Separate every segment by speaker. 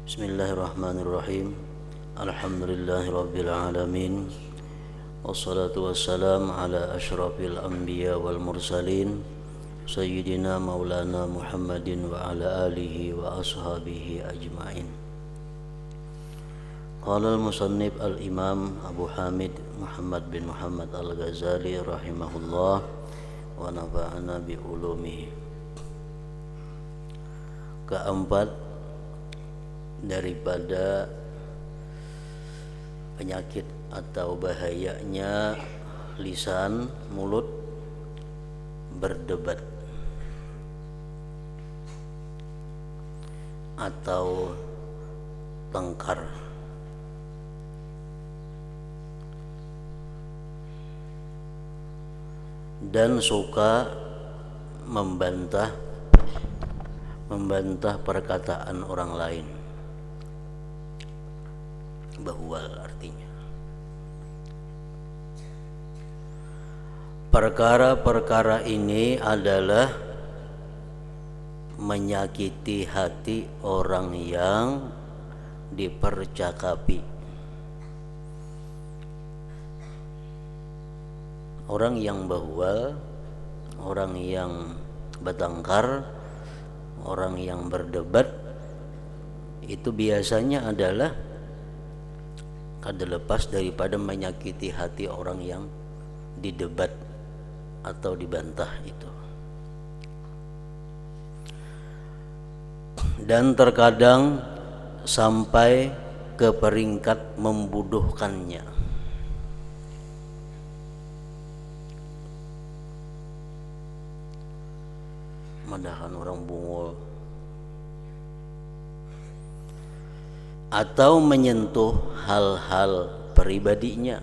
Speaker 1: Bismillahirrahmanirrahim. Alhamdulillahirabbil alamin. Wassalatu wassalam ala asyrafil anbiya wal mursalin sayyidina maulana Muhammadin wa ala alihi wa ashabihi ajmain. Qala al-musannif al-imam Abu Hamid Muhammad bin Muhammad al-Ghazali rahimahullah wa nafa'ana bi ulumihi. Keempat, daripada penyakit atau bahayanya lisan, mulut berdebat atau tengkar. Dan suka membantah perkataan orang lain. Bahwal artinya perkara-perkara ini adalah menyakiti hati orang yang dipercakapi, orang yang bahwal, orang yang bertengkar, orang yang berdebat. Itu biasanya adalah kada lepas daripada menyakiti hati orang yang didebat atau dibantah itu. Dan terkadang sampai ke peringkat membuduhkannya. Madahan orang bungul atau menyentuh hal-hal pribadinya.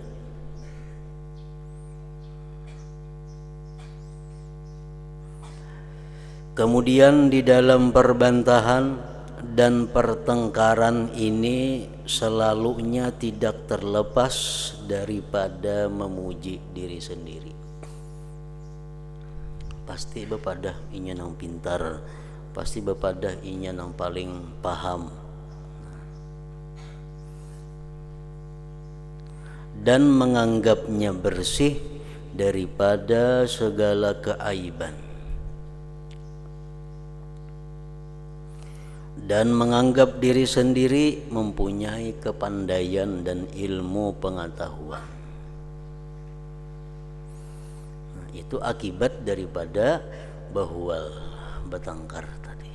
Speaker 1: Kemudian di dalam perbantahan dan pertengkaran ini selalunya tidak terlepas daripada memuji diri sendiri. Pasti bepadah inya nang pintar, pasti bepadah inya nang paling paham. Dan menganggapnya bersih daripada segala keaiban, dan menganggap diri sendiri mempunyai kepandaian dan ilmu pengetahuan. Nah, itu akibat daripada bahwal bertengkar tadi,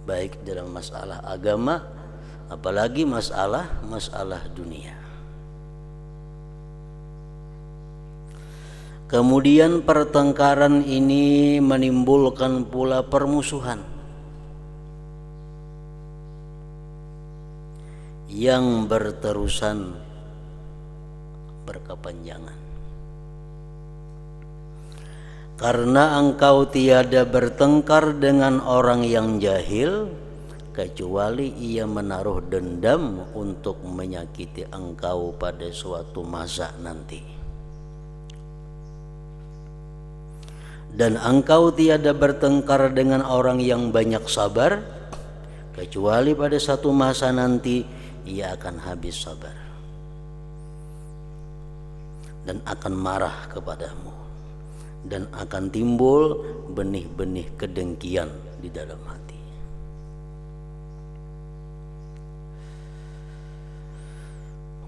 Speaker 1: baik dalam masalah agama apalagi masalah dunia. Kemudian pertengkaran ini menimbulkan pula permusuhan yang berterusan berkepanjangan. Karena engkau tiada bertengkar dengan orang yang jahil kecuali ia menaruh dendam untuk menyakiti engkau pada suatu masa nanti. Dan engkau tiada bertengkar dengan orang yang banyak sabar kecuali pada satu masa nanti ia akan habis sabar dan akan marah kepadamu, dan akan timbul benih-benih kedengkian di dalam hati.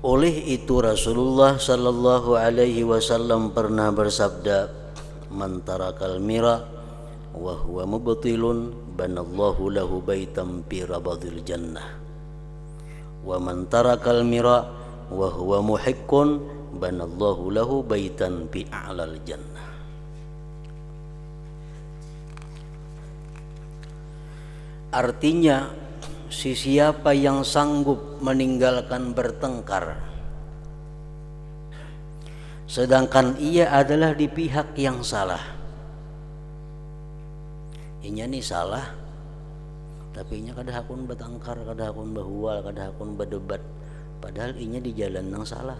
Speaker 1: Oleh itu Rasulullah sallallahu alaihi wasallam pernah bersabda, man tarakal mira wa huwa mubtilun banallahu lahu baitan fi rabadil jannah wa man tarakal mira wa huwa muhiqqun banallahu lahu baitan fi a'lal jannah. Artinya, siapa yang sanggup meninggalkan bertengkar sedangkan ia adalah di pihak yang salah. Inya nih salah, tapi inya kada hakun bertengkar, kada hakun bahwal, kada hakun berdebat, padahal inya di jalan yang salah.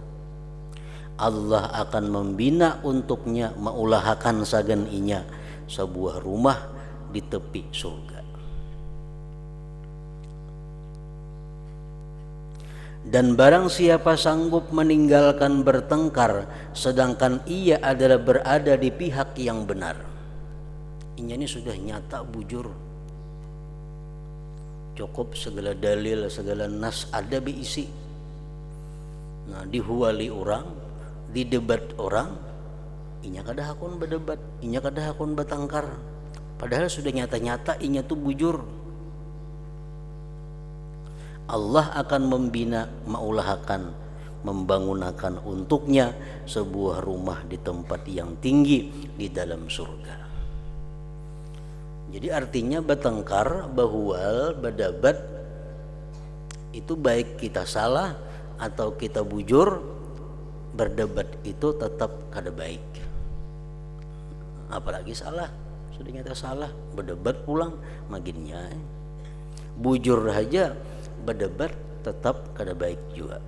Speaker 1: Allah akan membina untuknya, maulahakan sagan inya sebuah rumah di tepi surga. Dan barang siapa sanggup meninggalkan bertengkar sedangkan ia adalah berada di pihak yang benar. Ini sudah nyata bujur. Cukup segala dalil, segala nas ada diisi. Nah, dihuali orang, didebat orang, inya kada hakun berdebat, inya kada hakun bertengkar. Padahal sudah nyata-nyata inya tuh bujur. Allah akan membina, maulahakan, membangunakan untuknya sebuah rumah di tempat yang tinggi di dalam surga. Jadi artinya bertengkar, bahual, berdebat itu baik kita salah atau kita bujur, berdebat itu tetap kada baik. Apalagi salah, sudah nyata salah, berdebat pulang makinnya. Bujur aja berdebat tetap kada baik juga.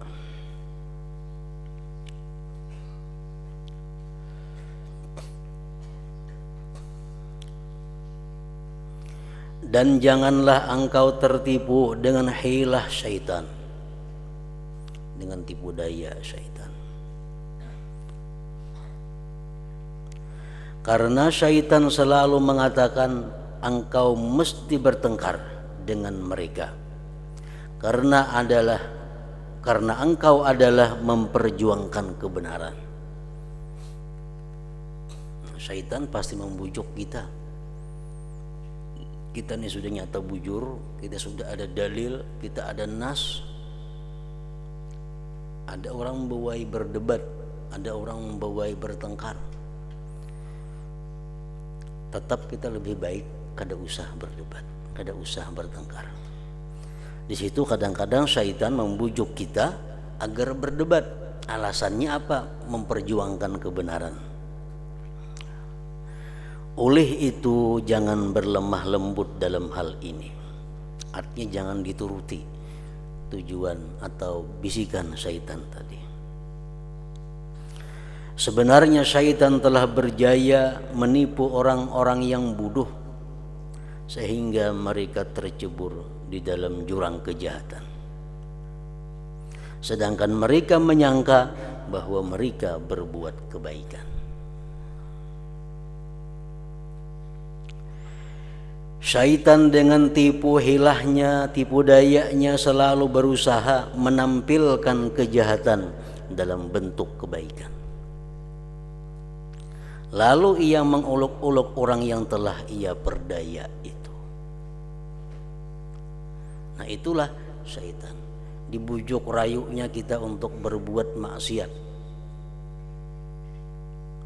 Speaker 1: Dan janganlah engkau tertipu dengan hilah syaitan, dengan tipu daya syaitan. Karena syaitan selalu mengatakan engkau mesti bertengkar dengan mereka. Karena engkau adalah memperjuangkan kebenaran. Syaitan pasti membujuk kita. Kita ini sudah nyata bujur, kita sudah ada dalil, kita ada nas. Ada orang membawai berdebat, ada orang membawai bertengkar. Tetap kita lebih baik kada usah berdebat, kada usah bertengkar. Di situ kadang-kadang syaitan membujuk kita agar berdebat. Alasannya apa? Memperjuangkan kebenaran. Oleh itu jangan berlemah lembut dalam hal ini. Artinya jangan dituruti tujuan atau bisikan syaitan tadi. Sebenarnya syaitan telah berjaya menipu orang-orang yang bodoh sehingga mereka tercebur di dalam jurang kejahatan. Sedangkan mereka menyangka bahwa mereka berbuat kebaikan. Syaitan dengan tipu hilahnya, tipu dayanya selalu berusaha menampilkan kejahatan dalam bentuk kebaikan. Lalu ia menguluk-uluk orang yang telah ia perdaya itu. Nah itulah syaitan, dibujuk rayunya kita untuk berbuat maksiat,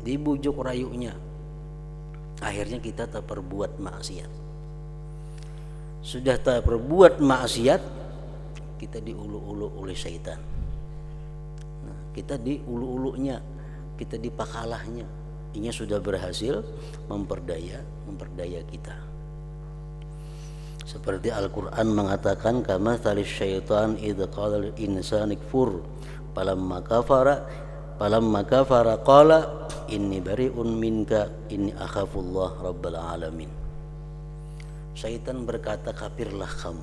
Speaker 1: dibujuk rayunya, akhirnya kita tak berbuat maksiat. Sudah tak berbuat maksiat, kita diulu-ulu oleh syaitan. Nah, kita diulu-ulunya, kita dipakalahnya. Ini sudah berhasil memperdaya kita. Seperti Al-Quran mengatakan, kama thalis syaitan idza qala lil insani kfur falamma kafara qala inni bari'un minka inni akhafullah rabbal alamin. Syaitan berkata, kafirlah kamu.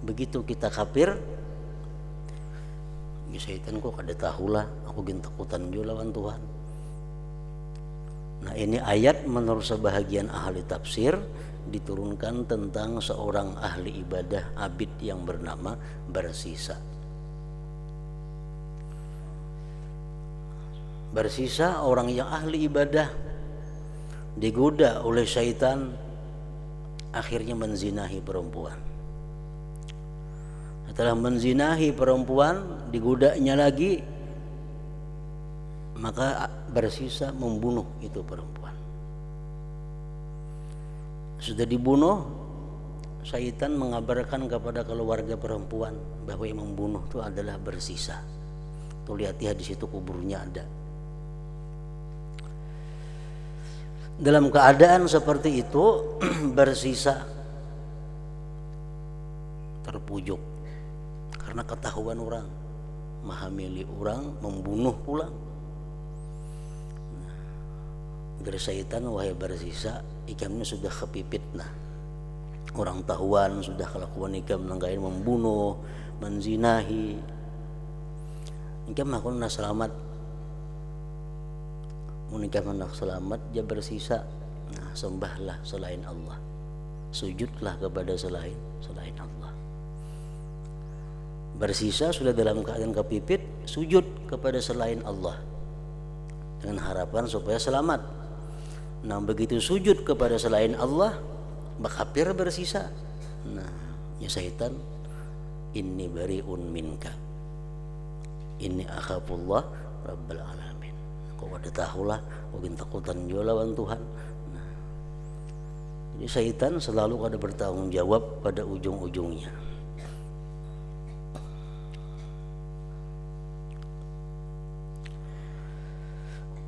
Speaker 1: Begitu kita kafir, ya syaitan kok kada tahulah, aku gin takutan juga lawan Tuhan. Nah ini ayat menurut sebahagian ahli tafsir diturunkan tentang seorang ahli ibadah abid yang bernama Barsisa. Barsisa orang yang ahli ibadah digoda oleh syaitan, akhirnya menzinahi perempuan. Setelah menzinahi perempuan, digodanya lagi, maka Barsisa membunuh itu perempuan. Sudah dibunuh, syaitan mengabarkan kepada keluarga perempuan bahwa yang membunuh itu adalah Barsisa. Tuh lihat ya, di situ kuburnya ada. Dalam keadaan seperti itu, Barsisa terpujuk karena ketahuan orang, menghamili orang, membunuh pulang. Dari syaitan, wahai Barsisa, ikamnya sudah kepipit. Nah, Orang tahuan sudah kelakuan nikah melanggar, membunuh, menzinahi. Nikah makun nak selamat, menikah nak selamat, dia bersisa. Nah, sembahlah selain Allah, sujudlah kepada selain Allah. Bersisa sudah dalam keadaan kepipit, sujud kepada selain Allah dengan harapan supaya selamat. Nah, begitu sujud kepada selain Allah, kafir bersisa. Nah, ya syaitan, inni bariun minka, inni akhafullah rabbal alamin. Kau ada tahulah, mungkin takutan juga lawan Tuhan. Nah, jadi syaitan selalu ada bertanggung jawab pada ujung-ujungnya.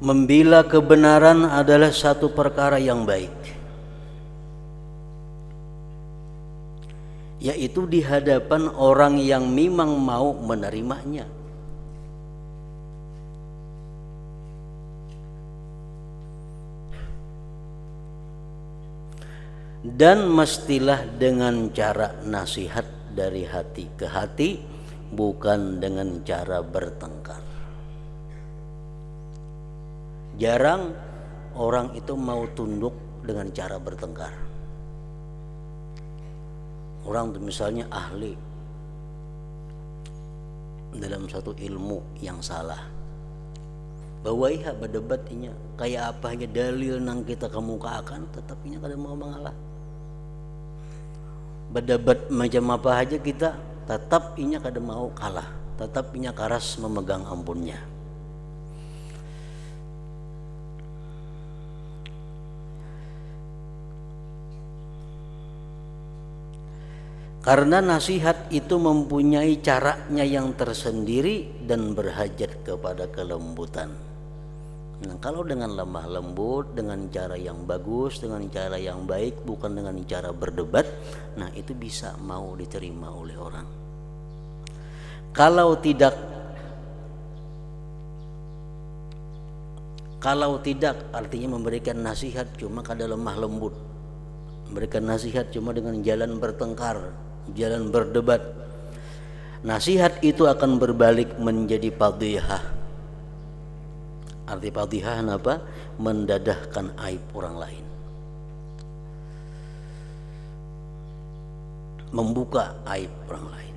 Speaker 1: Membela kebenaran adalah satu perkara yang baik, yaitu di hadapan orang yang memang mau menerimanya. Dan mestilah dengan cara nasihat dari hati ke hati, bukan dengan cara bertengkar. Jarang orang itu mau tunduk dengan cara bertengkar. Orang misalnya ahli dalam satu ilmu yang salah, bawaiha berdebatnya kayak apa aja dalil nang kita kemukakan, tetapinya kada mau mengalah. Berdebat macam apa aja kita, tetap inya kada mau kalah, tetap inya karas memegang ampunnya. Karena nasihat itu mempunyai caranya yang tersendiri dan berhajat kepada kelembutan. Nah, kalau dengan lemah lembut, dengan cara yang bagus, dengan cara yang baik, bukan dengan cara berdebat, nah itu bisa mau diterima oleh orang. Kalau tidak artinya memberikan nasihat cuma kada lemah lembut, memberikan nasihat cuma dengan jalan bertengkar, jalan berdebat, nasihat itu akan berbalik menjadi fadhihah. Arti fadhihah apa? Mendadahkan aib orang lain, membuka aib orang lain.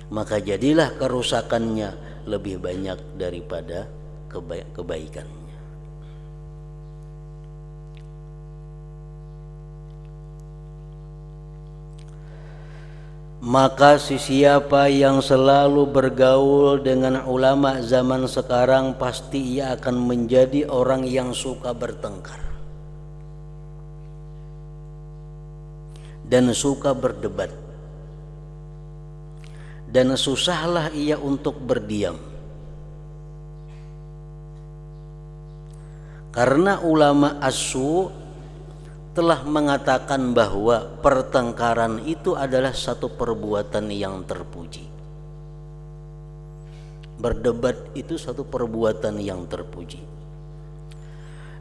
Speaker 1: Maka jadilah kerusakannya lebih banyak daripada kebaikannya. Maka siapa yang selalu bergaul dengan ulama zaman sekarang, pasti ia akan menjadi orang yang suka bertengkar dan suka berdebat, dan susahlah ia untuk berdiam. Karena ulama as-su telah mengatakan bahwa pertengkaran itu adalah satu perbuatan yang terpuji. Berdebat itu satu perbuatan yang terpuji.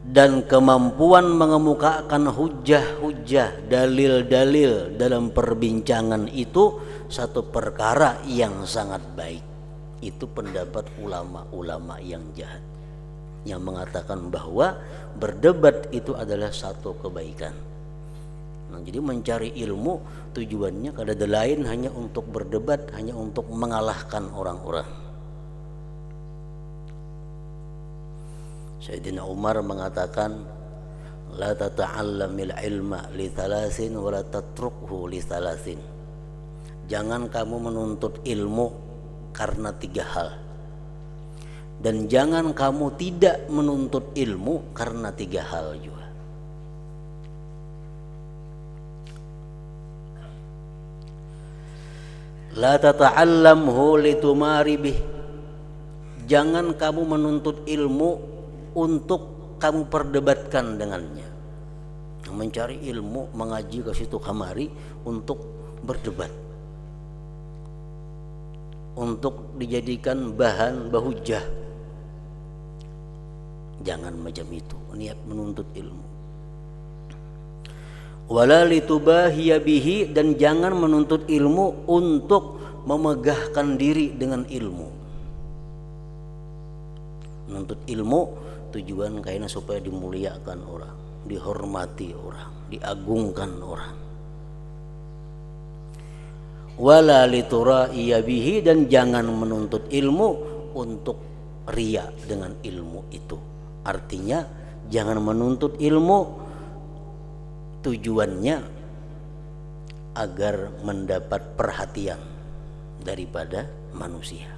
Speaker 1: Dan kemampuan mengemukakan hujah-hujah, dalil-dalil dalam perbincangan itu satu perkara yang sangat baik. Itu pendapat ulama-ulama yang jahat, yang mengatakan bahwa berdebat itu adalah satu kebaikan. Nah, jadi mencari ilmu tujuannya kada lain hanya untuk berdebat, hanya untuk mengalahkan orang-orang. Sayyidina Umar mengatakan, la tata'allamil ilma li thalathin wa la tatrukhu li thalathin. Jangan kamu menuntut ilmu karena 3 hal, dan jangan kamu tidak menuntut ilmu karena 3 hal juga. La tata'allamhu litumari bih. Jangan kamu menuntut ilmu untuk kamu perdebatkan dengannya. Mencari ilmu, mengaji ke situ kamari untuk berdebat, untuk dijadikan bahan bahujah. Jangan macam itu niat menuntut ilmu. Wala litubahiya bihi, dan jangan menuntut ilmu untuk memegahkan diri dengan ilmu. Menuntut ilmu tujuan kayaknya supaya dimuliakan orang, dihormati orang, diagungkan orang. Wala litura'iya bihi, dan jangan menuntut ilmu untuk ria dengan ilmu itu. Artinya jangan menuntut ilmu tujuannya agar mendapat perhatian daripada manusia.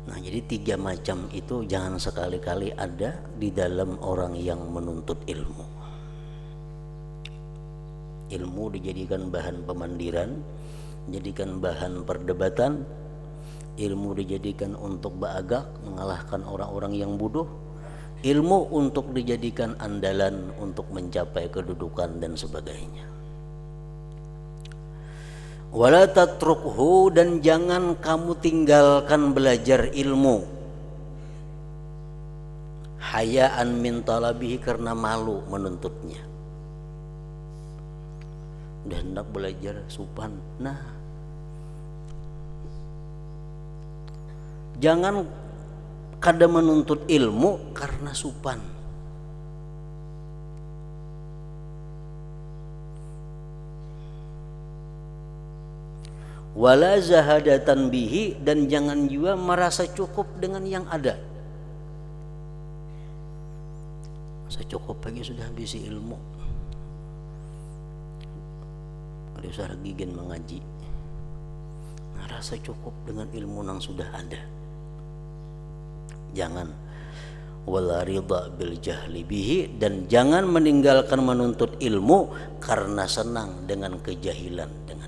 Speaker 1: Nah, jadi 3 macam itu jangan sekali-kali ada di dalam orang yang menuntut ilmu. Ilmu dijadikan bahan pemandiran, dijadikan bahan perdebatan, ilmu dijadikan untuk baagak, mengalahkan orang-orang yang bodoh, ilmu untuk dijadikan andalan untuk mencapai kedudukan dan sebagainya. Wala tatrukhu, dan jangan kamu tinggalkan belajar ilmu hayaan min talabihi, karena malu menuntutnya. Udah hendak belajar supan, nah jangan kada menuntut ilmu karena supan. Wala zahadatan bihi, dan jangan juga merasa cukup dengan yang ada. Merasa cukup pagi sudah habis ilmu, ada usah gigen mengaji. Nah, rasa cukup dengan ilmu yang sudah ada. Jangan. Wala ridha bil jahli bihi, dan jangan meninggalkan menuntut ilmu karena senang dengan kejahilan dengannya.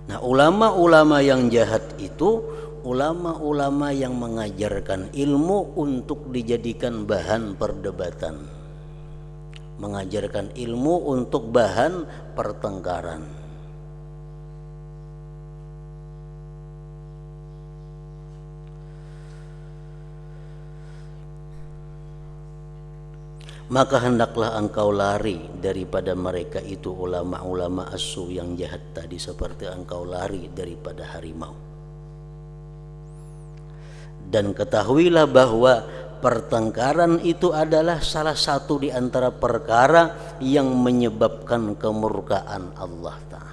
Speaker 1: Nah, ulama-ulama yang jahat itu ulama-ulama yang mengajarkan ilmu untuk dijadikan bahan perdebatan, mengajarkan ilmu untuk bahan pertengkaran. Maka hendaklah engkau lari daripada mereka itu, ulama-ulama asu yang jahat tadi, seperti engkau lari daripada harimau. Dan ketahuilah bahwa pertengkaran itu adalah salah satu di antara perkara yang menyebabkan kemurkaan Allah Ta'ala.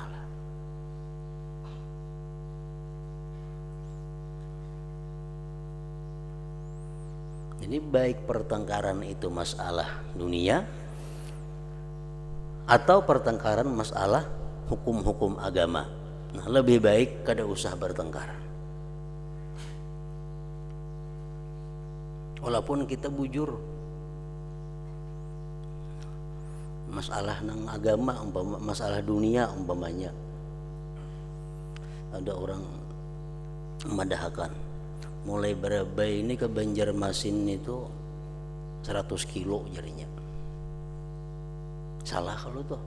Speaker 1: Jadi baik pertengkaran itu masalah dunia atau pertengkaran masalah hukum-hukum agama, nah lebih baik kada usah bertengkar. Walaupun kita bujur masalah nang agama, masalah dunia umpamanya, ada orang memadahkan mulai Barabai ini ke Banjarmasin itu 100 kilo jarinya. Salah kalau tuh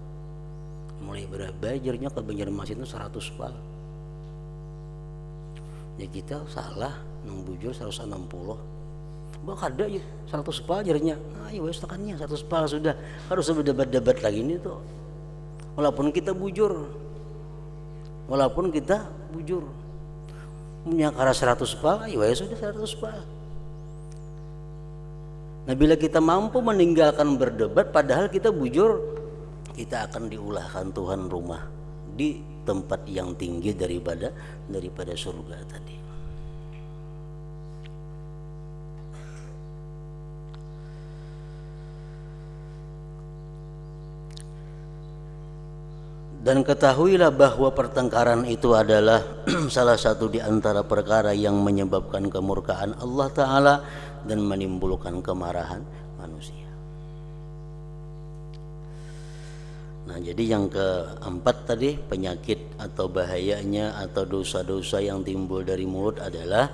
Speaker 1: mulai Barabai jarinya ke Banjarmasin itu 100 pal. Ya kita salah nang bujur 160. Bak ada ya 100 pal jarinya. Nah, ya wes tekannya 100 pal sudah. Harus berdebat-debat lagi ini tuh. Walaupun kita bujur punya kara 100 pal, ya sudah 100 pal. Nah, bila kita mampu meninggalkan berdebat padahal kita bujur, kita akan diulahkan Tuhan rumah di tempat yang tinggi daripada surga tadi. Dan ketahuilah bahwa pertengkaran itu adalah salah satu di antara perkara yang menyebabkan kemurkaan Allah Ta'ala dan menimbulkan kemarahan manusia. Nah, jadi yang keempat tadi, penyakit atau bahayanya atau dosa-dosa yang timbul dari mulut adalah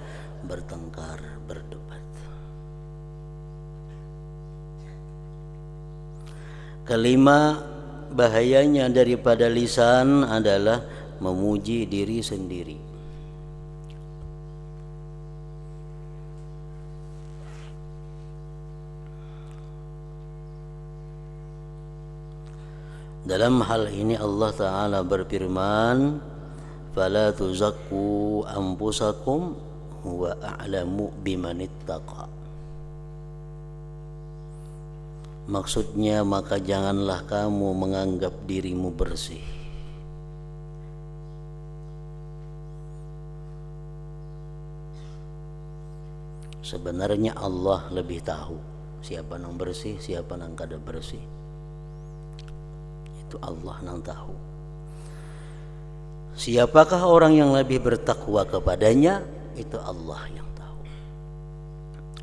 Speaker 1: bertengkar, berdebat. Kelima, bahayanya daripada lisan adalah memuji diri sendiri. Dalam hal ini Allah Ta'ala berfirman, "Fala tuzakku anfusakum huwa a'lamu bimanittaqa." Maksudnya, maka janganlah kamu menganggap dirimu bersih. Sebenarnya Allah lebih tahu siapa yang bersih, siapa yang kada bersih. Itu Allah yang tahu. Siapakah orang yang lebih bertakwa kepadanya? Itu Allah yang tahu.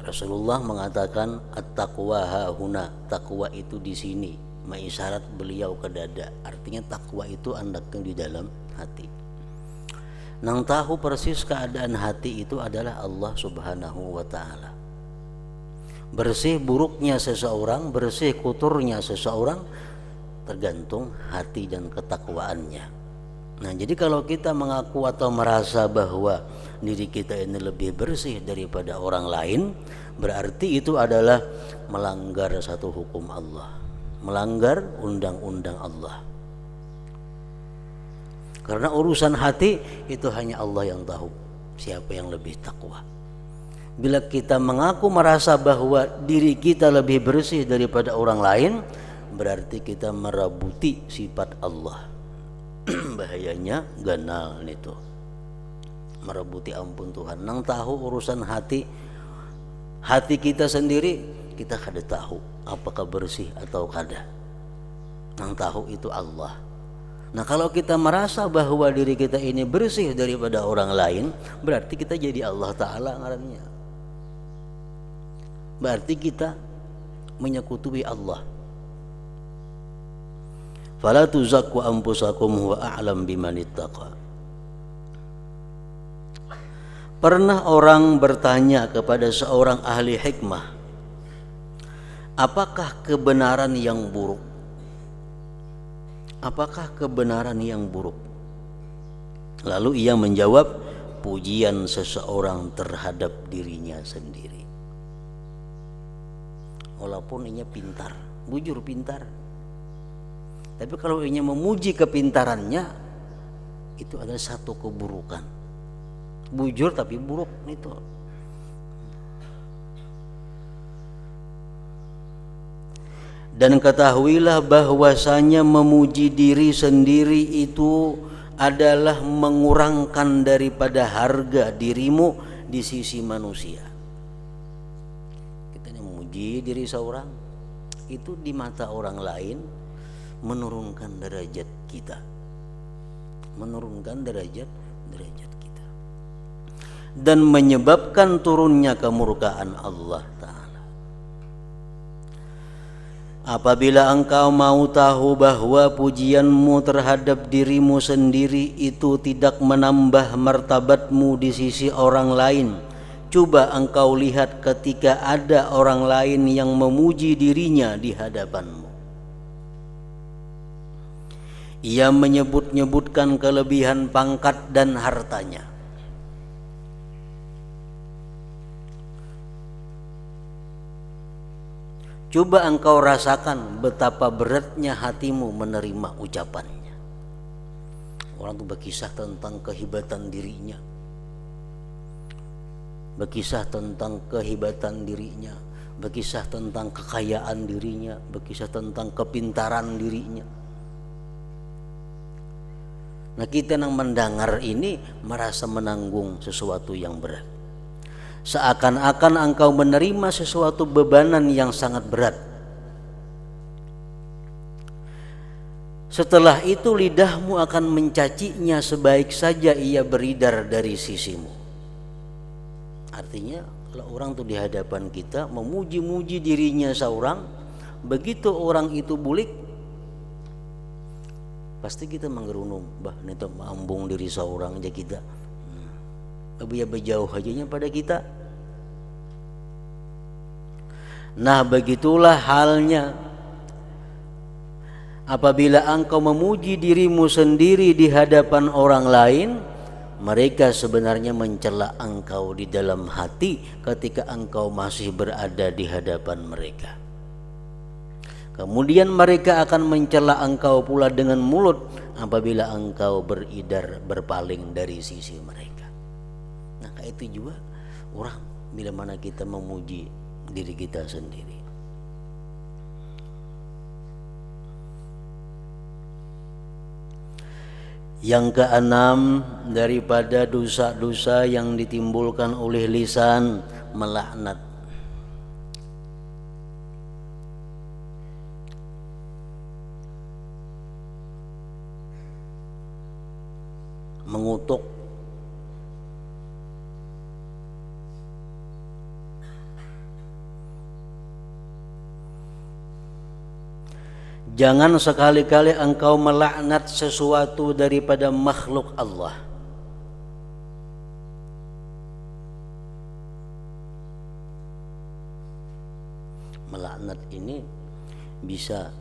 Speaker 1: Rasulullah mengatakan at-taqwa hahuna, takwa itu di sini. Mengisyarat beliau ke dada. Artinya takwa itu andaknya di dalam hati. Nang tahu persis keadaan hati itu adalah Allah Subhanahu wa Ta'ala. Bersih buruknya seseorang, bersih kotornya seseorang tergantung hati dan ketakwaannya. Nah, jadi kalau kita mengaku atau merasa bahwa diri kita ini lebih bersih daripada orang lain, berarti itu adalah melanggar satu hukum Allah, melanggar undang-undang Allah. Karena urusan hati itu hanya Allah yang tahu siapa yang lebih takwa. Bila kita mengaku merasa bahwa diri kita lebih bersih daripada orang lain, berarti kita merabuti sifat Allah. Bahayanya ganal itu, merabuti ampun Tuhan. Nang tahu urusan hati kita sendiri, kita kada tahu apakah bersih atau kada. Nang tahu itu Allah. Nah, kalau kita merasa bahwa diri kita ini bersih daripada orang lain, berarti kita jadi Allah Ta'ala ngarannya. Berarti kita menyekutui Allah. Fala tuzakku anfusakum huwa a'lam bimanittaqa. Pernah orang bertanya kepada seorang ahli hikmah, apakah kebenaran yang buruk? Apakah kebenaran yang buruk? Lalu ia menjawab, pujian seseorang terhadap dirinya sendiri. Walaupun ia pintar, bujur pintar, tapi kalau ia memuji kepintarannya, itu adalah satu keburukan. Bujur tapi buruk itu. Dan ketahuilah bahwasanya memuji diri sendiri itu adalah mengurangkan daripada harga dirimu di sisi manusia. Kita memuji diri seorang itu di mata orang lain menurunkan derajat kita, menurunkan derajat kita, dan menyebabkan turunnya kemurkaan Allah Ta'ala. Apabila engkau mau tahu bahwa pujianmu terhadap dirimu sendiri itu tidak menambah martabatmu di sisi orang lain, coba engkau lihat ketika ada orang lain yang memuji dirinya di hadapanmu. Ia menyebut-nyebutkan kelebihan pangkat dan hartanya. Coba engkau rasakan betapa beratnya hatimu menerima ucapannya. Orang itu berkisah tentang kehebatan dirinya, berkisah tentang kehebatan dirinya, berkisah tentang kekayaan dirinya, berkisah tentang kepintaran dirinya. Nah, kita yang mendengar ini merasa menanggung sesuatu yang berat. Seakan-akan engkau menerima sesuatu bebanan yang sangat berat. Setelah itu lidahmu akan mencacinya sebaik saja ia beridar dari sisimu. Artinya kalau orang itu di hadapan kita memuji-muji dirinya seorang, begitu orang itu bulik, pasti kita menggerunung, bah ini tuh mambung diri seorang aja kita. Lebih berjauh hajanya pada kita. Nah, begitulah halnya apabila engkau memuji dirimu sendiri di hadapan orang lain, mereka sebenarnya mencela engkau di dalam hati ketika engkau masih berada di hadapan mereka. Kemudian mereka akan mencela engkau pula dengan mulut apabila engkau beridar berpaling dari sisi mereka. Nah, itu juga orang bila mana kita memuji diri kita sendiri. Yang keenam, daripada dosa-dosa yang ditimbulkan oleh lisan, melaknat. Mengutuk, jangan sekali-kali engkau melaknat sesuatu daripada makhluk Allah. Melaknat ini bisa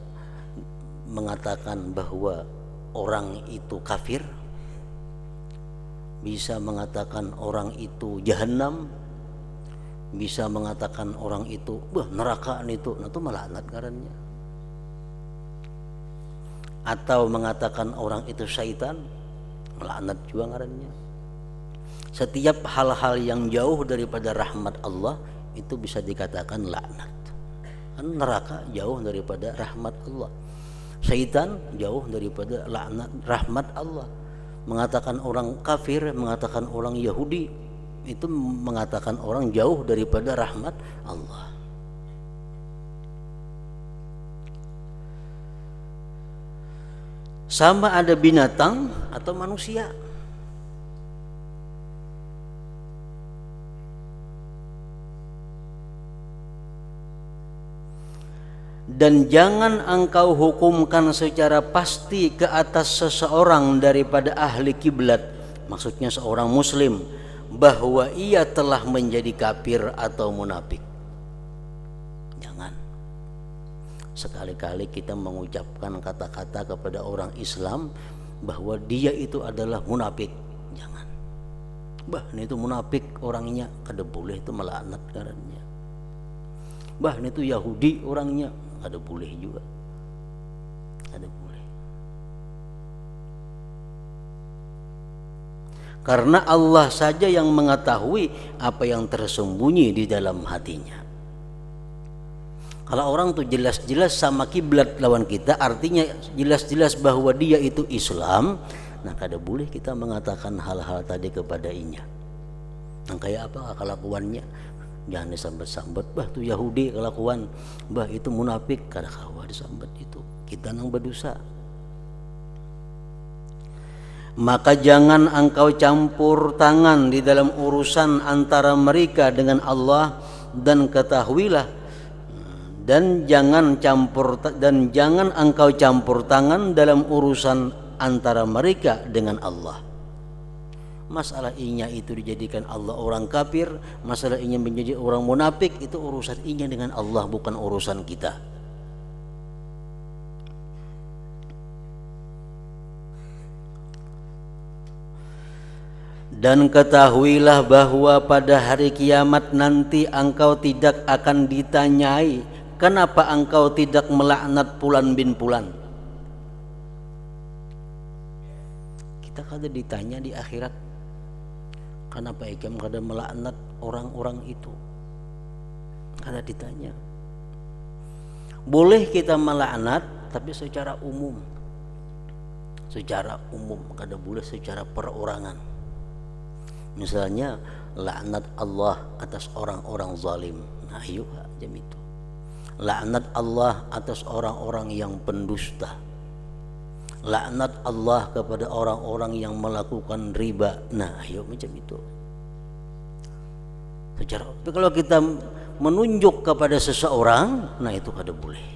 Speaker 1: mengatakan bahwa orang itu kafir, bisa mengatakan orang itu jahanam, bisa mengatakan orang itu neraka itu, nah itu melaknat karanya. Atau mengatakan orang itu syaitan, melaknat juga ngarannya. Setiap hal-hal yang jauh daripada rahmat Allah itu bisa dikatakan laknat. Kan neraka jauh daripada rahmat Allah, syaitan jauh daripada laknat rahmat Allah. Mengatakan orang kafir, mengatakan orang Yahudi, itu mengatakan orang jauh daripada rahmat Allah. Sama ada binatang atau manusia. Dan jangan engkau hukumkan secara pasti ke atas seseorang daripada ahli kiblat, maksudnya seorang muslim, bahwa ia telah menjadi kafir atau munafik. Jangan. Sekali-kali kita mengucapkan kata-kata kepada orang Islam bahwa dia itu adalah munafik. Jangan. Ini itu munafik orangnya, kada boleh itu melaknat karanya. Ini itu Yahudi orangnya, ada boleh juga, ada boleh. Karena Allah saja yang mengetahui apa yang tersembunyi di dalam hatinya. Kalau orang tuh jelas-jelas sama kiblat lawan kita, artinya jelas-jelas bahwa dia itu Islam, nah kada boleh kita mengatakan hal-hal tadi kepada inya. Nah kayak apa kelakuannya? Jangan disambat-sambat, tuh Yahudi kelakuan, itu munafik, kada kawa disambat itu. Kita nang berdosa. Maka jangan engkau campur tangan di dalam urusan antara mereka dengan Allah, dan ketahuilah dan jangan engkau campur tangan dalam urusan antara mereka dengan Allah. Masalah inya itu dijadikan Allah orang kafir, masalah inya menjadi orang munafik, itu urusan inya dengan Allah, bukan urusan kita. Dan ketahuilah bahwa pada hari kiamat nanti engkau tidak akan ditanyai kenapa engkau tidak melaknat Fulan bin Fulan. Kita kada ditanya di akhirat, kenapa ikam kada melaknat orang-orang itu? Kada ditanya. Boleh kita melaknat, tapi secara umum. Secara umum, kada boleh secara perorangan. Misalnya laknat Allah atas orang-orang zalim. Nah, ayo jam itu. Laknat Allah atas orang-orang yang pendusta. Laknat Allah kepada orang-orang yang melakukan riba. Nah, ayo macam itu. Tapi kalau kita menunjuk kepada seseorang, nah itu kada boleh.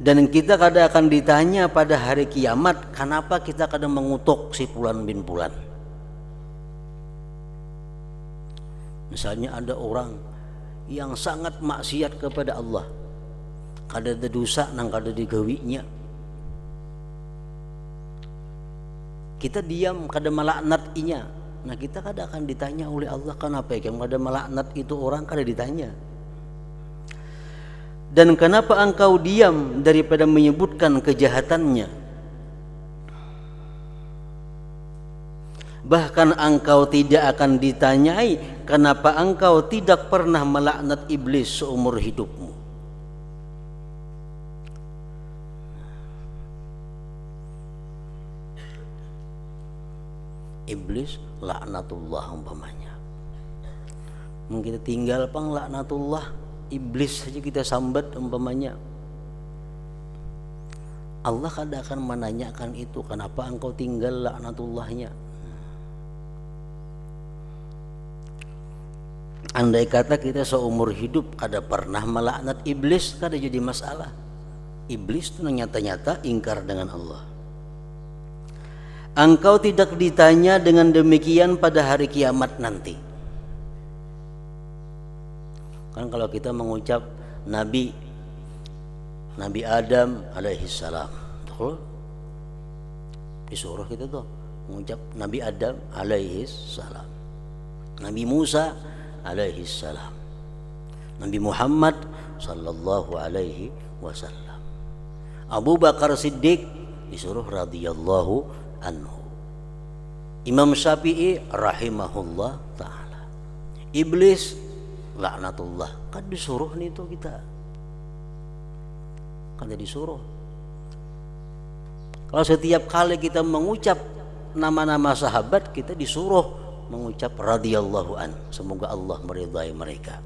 Speaker 1: Dan kita kada akan ditanya pada hari kiamat, kenapa kita kada mengutuk si Fulan bin Fulan. Misalnya ada orang yang sangat maksiat kepada Allah, kada ada dosa nang kada digawinya, kita diam, kada melaknat inya. Nah kita kada akan ditanya oleh Allah, kenapa ya kada melaknat itu orang, kada ditanya. Dan kenapa engkau diam daripada menyebutkan kejahatannya? Bahkan engkau tidak akan ditanyai kenapa engkau tidak pernah melaknat iblis seumur hidupmu. Iblis laknatullah umpamanya. Kita tinggal pang laknatullah, iblis saja kita sambat umpamanya. Allah kadang akan menanyakan itu, kenapa engkau tinggal laknatullahnya? Andai kata kita seumur hidup kada pernah melaknat iblis, kada jadi masalah. Iblis itu nyata-nyata ingkar dengan Allah. Engkau tidak ditanya dengan demikian pada hari kiamat nanti. Kan kalau kita mengucap Nabi Adam alaihissalam, betul? Disuruh kita tuh mengucap Nabi Adam alaihissalam, Nabi Musa alaihissalam, Nabi Muhammad sallallahu alaihi wasallam, Abu Bakar Siddiq disuruh radhiyallahu anhu, Imam Syafi'i rahimahullah ta'ala, iblis laknatullah. Kan disuruh nih itu kita, kan disuruh. Kalau setiap kali kita mengucap nama-nama sahabat, kita disuruh mengucap radhiyallahu an, semoga Allah meridai mereka.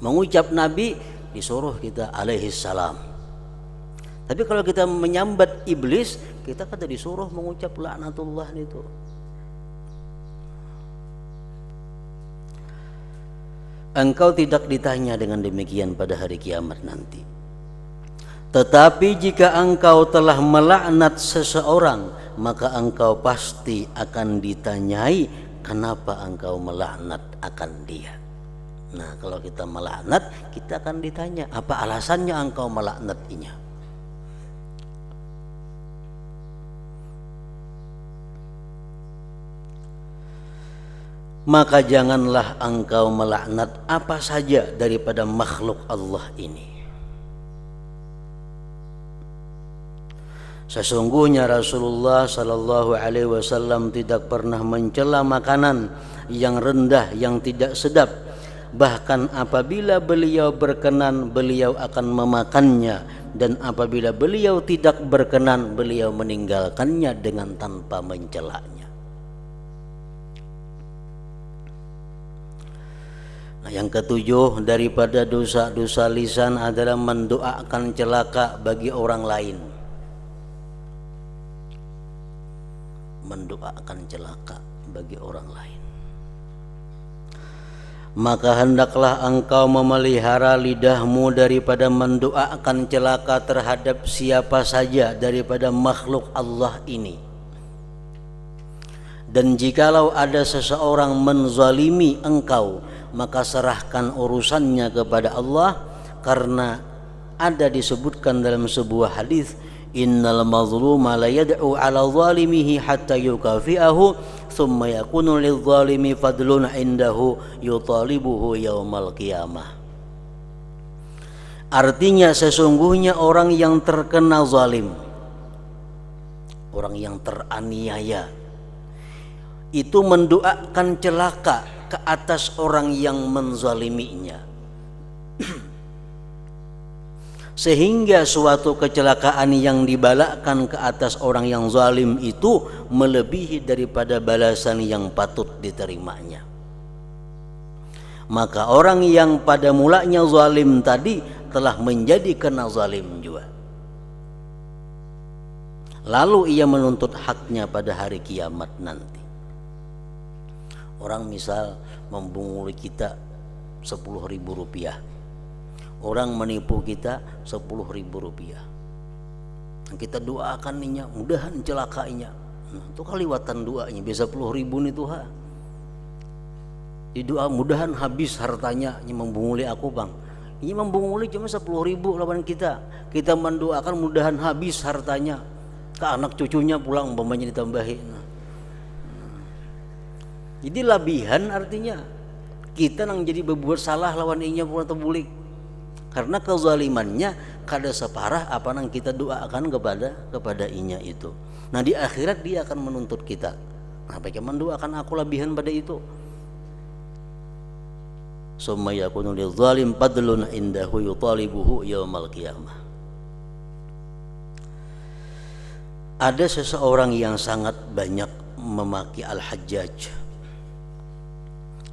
Speaker 1: Mengucap Nabi disuruh kita alaihi salam. Tapi kalau kita menyambat iblis, kita kan disuruh mengucap laknatullah itu. Engkau tidak ditanya dengan demikian pada hari kiamat nanti. Tetapi jika engkau telah melaknat seseorang, maka engkau pasti akan ditanyai kenapa engkau melaknat akan dia. Nah, kalau kita melaknat, kita akan ditanya apa alasannya engkau melaknatinya. Maka janganlah engkau melaknat apa saja daripada makhluk Allah ini. Sesungguhnya Rasulullah sallallahu alaihi wasallam tidak pernah mencela makanan yang rendah, yang tidak sedap. Bahkan apabila beliau berkenan, beliau akan memakannya, dan apabila beliau tidak berkenan, beliau meninggalkannya dengan tanpa mencelanya. Yang ketujuh daripada dosa-dosa lisan adalah mendoakan celaka bagi orang lain. Mendoakan celaka bagi orang lain. Maka hendaklah engkau memelihara lidahmu daripada mendoakan celaka terhadap siapa saja daripada makhluk Allah ini. Dan jikalau ada seseorang menzalimi engkau, maka serahkan urusannya kepada Allah, karena ada disebutkan dalam sebuah hadis, innal mazluma la yad'u 'ala zalimihi hatta yukafi'ahu thumma yakunu lidh-dhalimi fadlun 'indahu yutalibuhu yaumal qiyamah. Artinya sesungguhnya orang yang terkena zalim, orang yang teraniaya, itu mendoakan celaka ke atas orang yang menzaliminya, sehingga suatu kecelakaan yang dibalakkan ke atas orang yang zalim itu melebihi daripada balasan yang patut diterimanya. Maka orang yang pada mulanya zalim tadi telah menjadi kena zalim juga, lalu ia menuntut haknya pada hari kiamat nanti. Orang misal membunguli kita 10.000 rupiah, orang menipu kita 10.000 rupiah, kita doakan ninya mudahan celakainya. Nah, itu kaliwatan doanya biasa 10.000 nih tuh ha. Di doa mudahan habis hartanya, ini membunguli aku bang, ini membunguli cuma 10.000 lawan kita mendoakan mudahan habis hartanya, ke anak cucunya pulang umpamanya ditambahin. Jadi labihan artinya kita nang jadi berbuat salah lawan inya pun atau bulik. Karena kezalimannya kada separah apa yang kita doakan kepada inya itu. Nah di akhirat dia akan menuntut kita. Nah bagaimana doakan aku lebihan pada itu? Summa yakunu lidzalim fadlun indahu yutalibuhu yaumal qiyamah. Ada seseorang yang sangat banyak memaki Al-Hajjaj.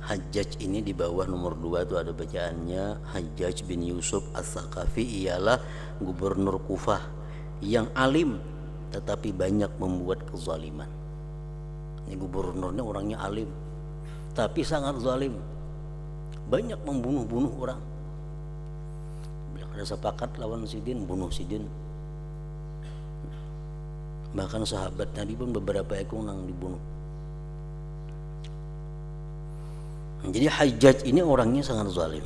Speaker 1: Hajjaj ini di bawah nomor 2 itu ada bacaannya Hajjaj bin Yusuf Ats-Tsaqafi, ialah gubernur Kufah yang alim tetapi banyak membuat kezaliman. Ini gubernurnya orangnya alim tapi sangat zalim, banyak membunuh-bunuh orang. Bila ada sepakat lawan Sidin, bunuh Sidin. Bahkan sahabat Nabi pun beberapa ekor yang dibunuh. Jadi Hajjaj ini orangnya sangat zalim.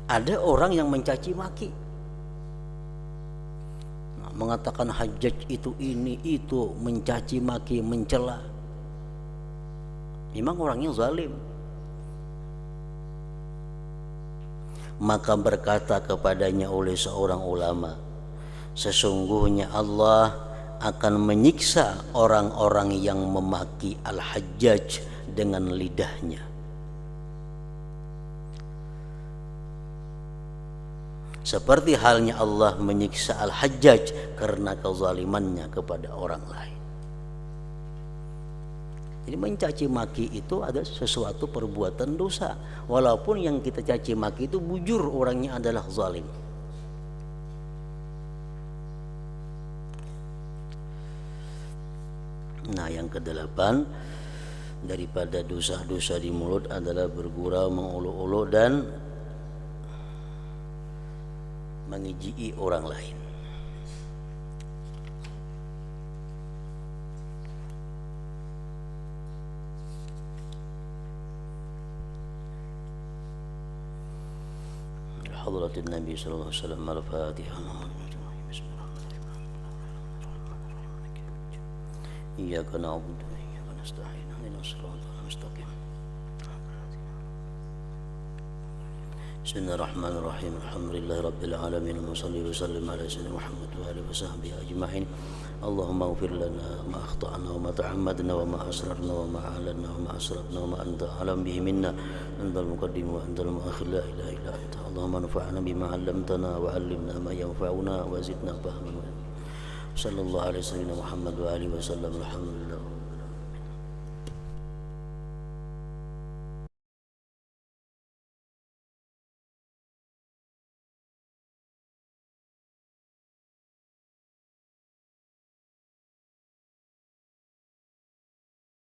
Speaker 1: Ada orang yang mencaci maki, mengatakan Hajjaj itu ini itu, mencaci maki, mencela. Memang orangnya zalim. Maka berkata kepadanya oleh seorang ulama, sesungguhnya Allah akan menyiksa orang-orang yang memaki Al-Hajjaj dengan lidahnya. Seperti halnya Allah menyiksa Al-Hajjaj karena kezalimannya kepada orang lain. Jadi mencaci maki itu ada sesuatu perbuatan dosa, walaupun yang kita caci maki itu bujur orangnya adalah zalim. Nah yang kedelapan daripada dosa-dosa di mulut adalah bergurau, menguluk-uluk dan mengijii orang lain. Hadratin Nabi sallallahu alaihi wasallam, Al-Fatihah. Iyyaka na'budu wa iyyaka nasta'in, ihdinas siratal mustaqim. Bismillahirrahmanirrahim. Alhamdulillahirabbil alamin. Wa shalli wa sallim ala sayyidina Muhammad wa alihi wa sahbihi ajma'in. Allahumma ighfir lana ma akhta'na wa ma ta'ammadna wa ma asrarna wa ma a'lanna wa ma asrafna wa ma anta a'lam bihi minna. Antal muqaddim wa antal muakhir, la ilaha illa anta. Allahumma anfa'na bima 'allamtana wa 'allimna ma yanfa'una wa zidna fahman. Sallallahu alaihi wasallam Muhammad wa alihi wasallam. Alhamdulillah.